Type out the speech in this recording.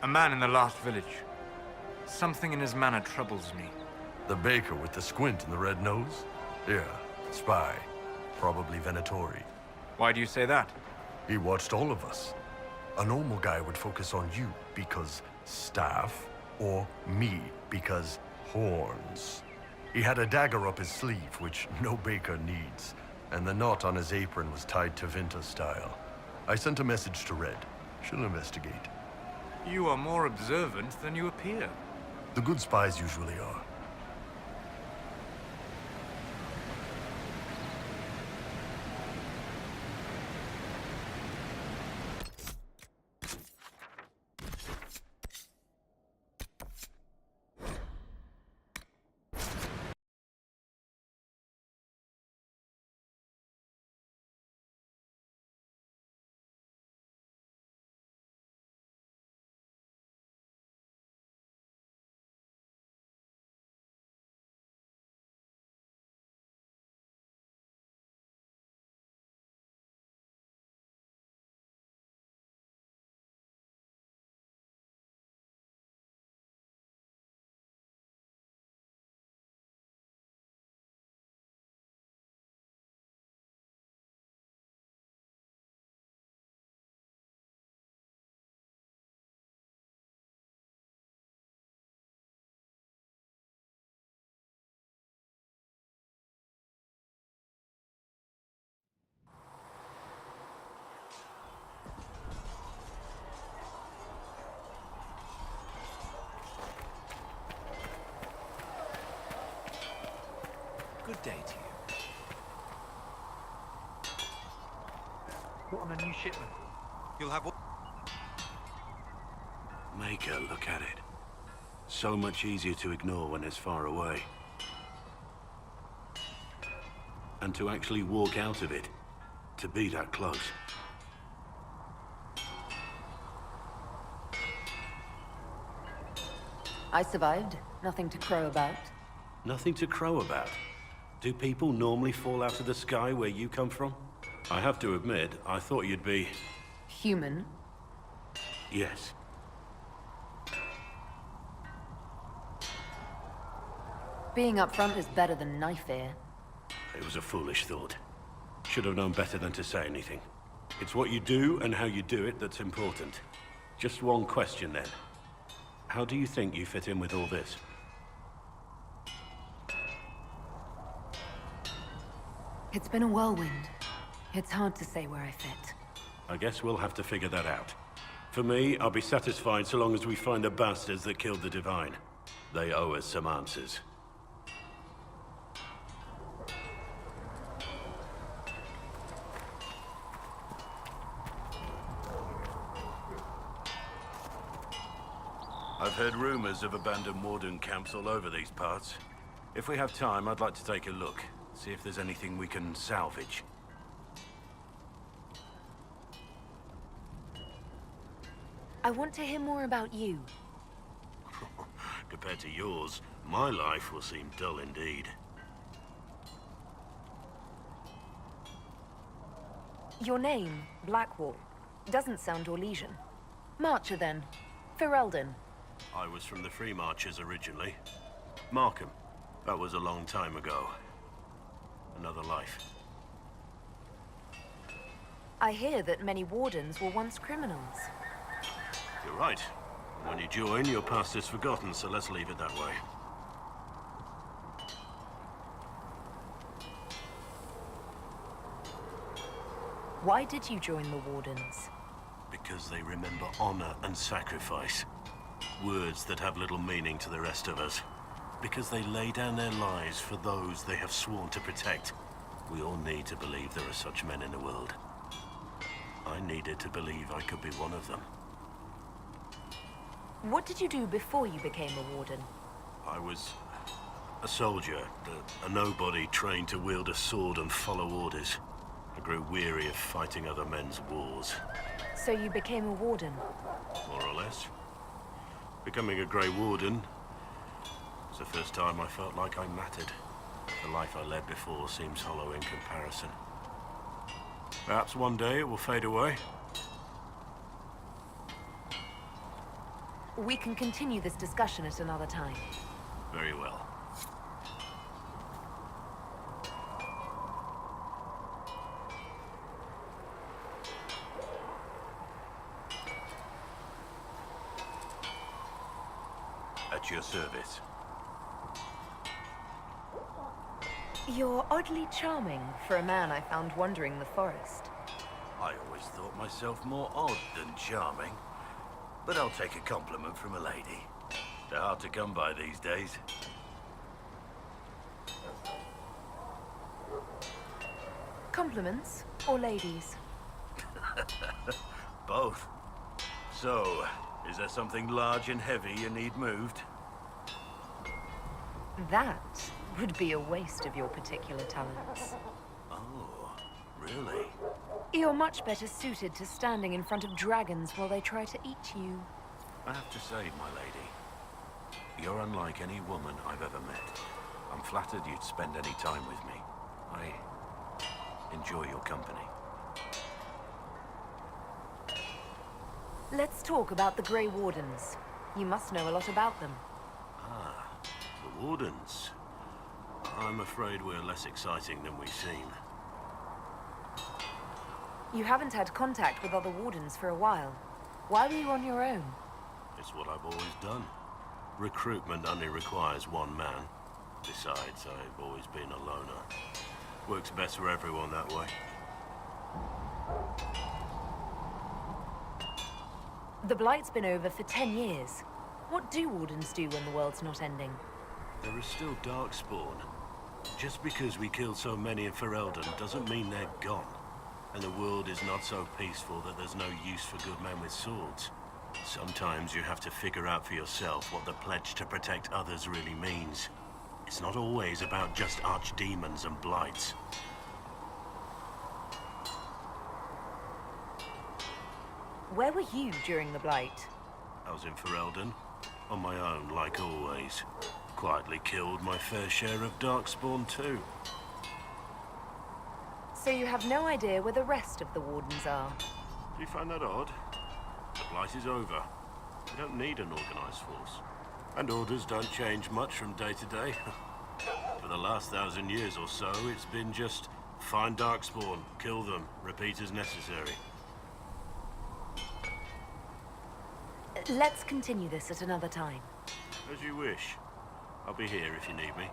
A man in the last village. Something in his manner troubles me. The baker with the squint and the red nose? Yeah, spy. Probably Venatori. Why do you say that? He watched all of us. A normal guy would focus on you because staff, or me because horns. He had a dagger up his sleeve, which no baker needs, and the knot on his apron was tied to Vinta style. I sent a message to Red. She'll investigate. You are more observant than you appear. The good spies usually are. Good day to you. Put on a new shipment. You'll have what? Make her look at it. So much easier to ignore when it's far away. And to actually walk out of it. To be that close. I survived. Nothing to crow about. Nothing to crow about. Do people normally fall out of the sky where you come from? I have to admit, I thought you'd be... Human? Yes. Being up front is better than knife ear. It was a foolish thought. Should have known better than to say anything. It's what you do and how you do it that's important. Just one question then. How do you think you fit in with all this? It's been a whirlwind. It's hard to say where I fit. I guess we'll have to figure that out. For me, I'll be satisfied so long as we find the bastards that killed the Divine. They owe us some answers. I've heard rumors of abandoned warden camps all over these parts. If we have time, I'd like to take a look. See if there's anything we can salvage. I want to hear more about you. Compared to yours, my life will seem dull indeed. Your name, Blackwall, doesn't sound Orlesian. Marcher then. Ferelden. I was from the Free Marchers originally. Markham. That was a long time ago. Another life. I hear that many wardens were once criminals. You're right. When you join, your past is forgotten, so let's leave it that way. Why did you join the Wardens? Because they remember honor and sacrifice. Words that have little meaning to the rest of us. Because they lay down their lives for those they have sworn to protect. We all need to believe there are such men in the world. I needed to believe I could be one of them. What did you do before you became a Warden? I was a soldier, a nobody trained to wield a sword and follow orders. I grew weary of fighting other men's wars. So you became a Warden? More or less. Becoming a Grey Warden was the first time I felt like I mattered. The life I led before seems hollow in comparison. Perhaps one day it will fade away. We can continue this discussion at another time. Very well. At your service. You're oddly charming for a man I found wandering the forest. I always thought myself more odd than charming. But I'll take a compliment from a lady. They're hard to come by these days. Compliments or ladies? Both. So, is there something large and heavy you need moved? That would be a waste of your particular talents. Oh, really? You're much better suited to standing in front of dragons while they try to eat you. I have to say, my lady, you're unlike any woman I've ever met. I'm flattered you'd spend any time with me. I enjoy your company. Let's talk about the Grey Wardens. You must know a lot about them. Ah, the Wardens. I'm afraid we're less exciting than we seem. You haven't had contact with other Wardens for a while. Why were you on your own? It's what I've always done. Recruitment only requires one man. Besides, I've always been a loner. Works best for everyone that way. The Blight's been over for 10 years. What do Wardens do when the world's not ending? There is still Darkspawn. Just because we killed so many in Ferelden doesn't mean they're gone. And the world is not so peaceful that there's no use for good men with swords. Sometimes you have to figure out for yourself what the pledge to protect others really means. It's not always about just archdemons and blights. Where were you during the Blight? I was in Ferelden, on my own like always. Quietly killed my fair share of Darkspawn too. So you have no idea where the rest of the Wardens are? Do you find that odd? The Blight is over. We don't need an organized force. And orders don't change much from day to day. For the last 1,000 years or so, it's been just find Darkspawn, kill them, repeat as necessary. Let's continue this at another time. As you wish. I'll be here if you need me.